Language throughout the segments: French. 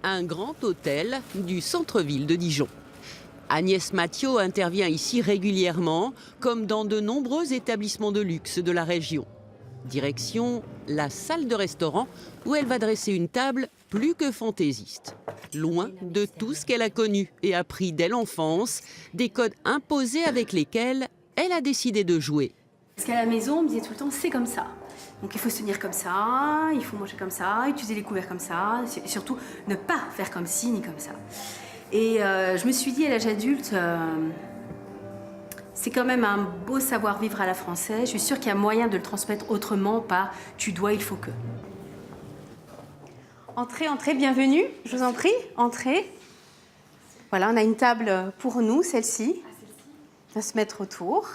un grand hôtel du centre-ville de Dijon. Agnès Mathiot intervient ici régulièrement, comme dans de nombreux établissements de luxe de la région. Direction la salle de restaurant où elle va dresser une table plus que fantaisiste. Loin de tout ce qu'elle a connu et appris dès l'enfance, des codes imposés avec lesquels elle a décidé de jouer. Parce qu'à la maison, on me disait tout le temps, c'est comme ça. Donc il faut se tenir comme ça, il faut manger comme ça, utiliser les couverts comme ça, et surtout ne pas faire comme ci ni comme ça. Et je me suis dit à l'âge adulte, c'est quand même un beau savoir-vivre à la française. Je suis sûre qu'il y a moyen de le transmettre autrement par tu dois, il faut que. Entrez, entrez, bienvenue, je vous en prie, entrez. Voilà, on a une table pour nous, celle-ci. On va se mettre autour.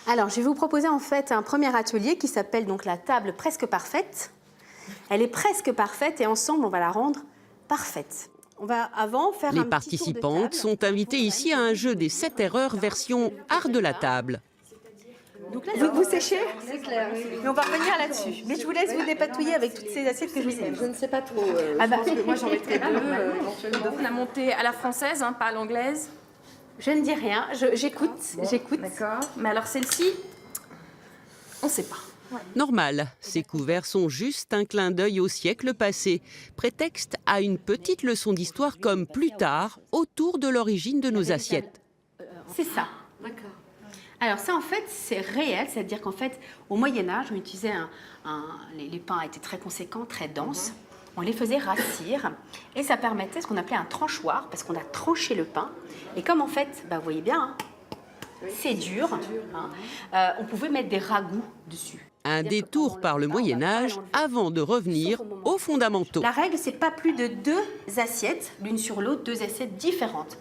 Alors, je vais vous proposer en fait un premier atelier qui s'appelle donc la table presque parfaite. Elle est presque parfaite et ensemble, on va la rendre parfaite. On va avant faire Les un petit tour de participantes table. sont invitées ici à un jeu des 7 erreurs version art de la table. Donc là, vous séchez? C'est clair. Mais on va revenir là-dessus. Mais je vous laisse vous dépatouiller avec toutes ces assiettes que je vous ai mises. Je ne sais pas trop. Parce que moi, j'en mettrais deux. Donc la montée à la française, hein, pas à l'anglaise. Je ne dis rien, j'écoute, j'écoute. D'accord. Mais alors celle-ci, on ne sait pas. Normal, ces couverts sont juste un clin d'œil au siècle passé, prétexte à une petite leçon d'histoire comme plus tard, autour de l'origine de nos assiettes. C'est ça. D'accord. Alors ça, en fait, c'est réel, c'est-à-dire qu'en fait, au Moyen-Âge, on utilisait les pains étaient très conséquents, très denses. On les faisait rassir et ça permettait ce qu'on appelait un tranchoir, parce qu'on a tranché le pain. Et comme en fait, vous voyez bien, c'est dur, on pouvait mettre des ragoûts dessus. Un détour par le Moyen-Âge avant de revenir aux fondamentaux. La règle, c'est pas plus de 2 assiettes, l'une sur l'autre, 2 assiettes différentes.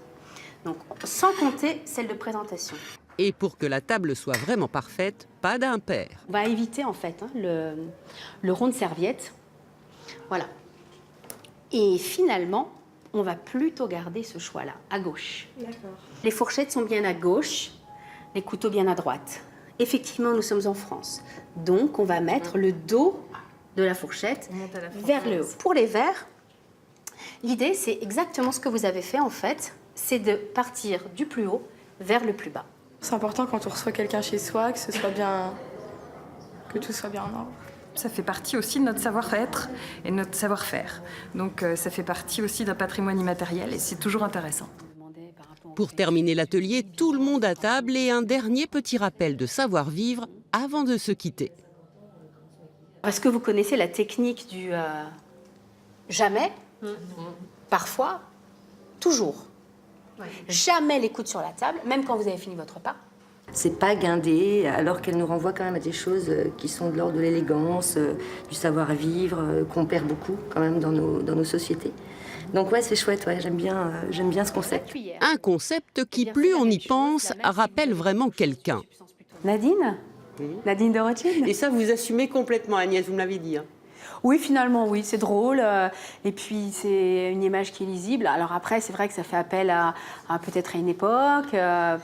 Donc, sans compter celle de présentation. Et pour que la table soit vraiment parfaite, pas d'impair. On va éviter en fait le rond de serviette. Voilà. Et finalement, on va plutôt garder ce choix-là, à gauche. D'accord. Les fourchettes sont bien à gauche, les couteaux bien à droite. Effectivement, nous sommes en France. Donc, on va mettre le dos de la fourchette vers le haut. Pour les verres, l'idée, c'est exactement ce que vous avez fait en fait, c'est de partir du plus haut vers le plus bas. C'est important quand on reçoit quelqu'un chez soi, que ce soit bien, que tout soit bien en ordre. Ça fait partie aussi de notre savoir-être et de notre savoir-faire. Donc ça fait partie aussi d'un patrimoine immatériel et c'est toujours intéressant. Pour terminer l'atelier, tout le monde à table et un dernier petit rappel de savoir-vivre avant de se quitter. Est-ce que vous connaissez la technique du jamais, parfois, toujours? Jamais les coudes sur la table, même quand vous avez fini votre repas. C'est pas guindé, alors qu'elle nous renvoie quand même à des choses qui sont de l'ordre de l'élégance, du savoir-vivre, qu'on perd beaucoup quand même dans nos sociétés. Donc ouais, c'est chouette, ouais, j'aime bien ce concept. Un concept qui, plus on y pense, rappelle vraiment quelqu'un. Nadine? Nadine de Rothschild? Et ça, vous assumez complètement, Agnès, vous me l'avez dit. Oui, finalement, oui, c'est drôle. Et puis, c'est une image qui est lisible. Alors après, c'est vrai que ça fait appel à peut-être à une époque. Là,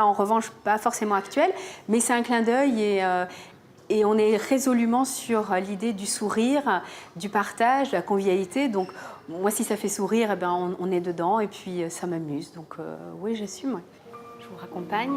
en revanche, pas forcément actuelle. Mais c'est un clin d'œil et on est résolument sur l'idée du sourire, du partage, de la convivialité. Donc, moi, si ça fait sourire, eh ben, on est dedans et puis ça m'amuse. Donc, oui, j'assume. Je vous raccompagne.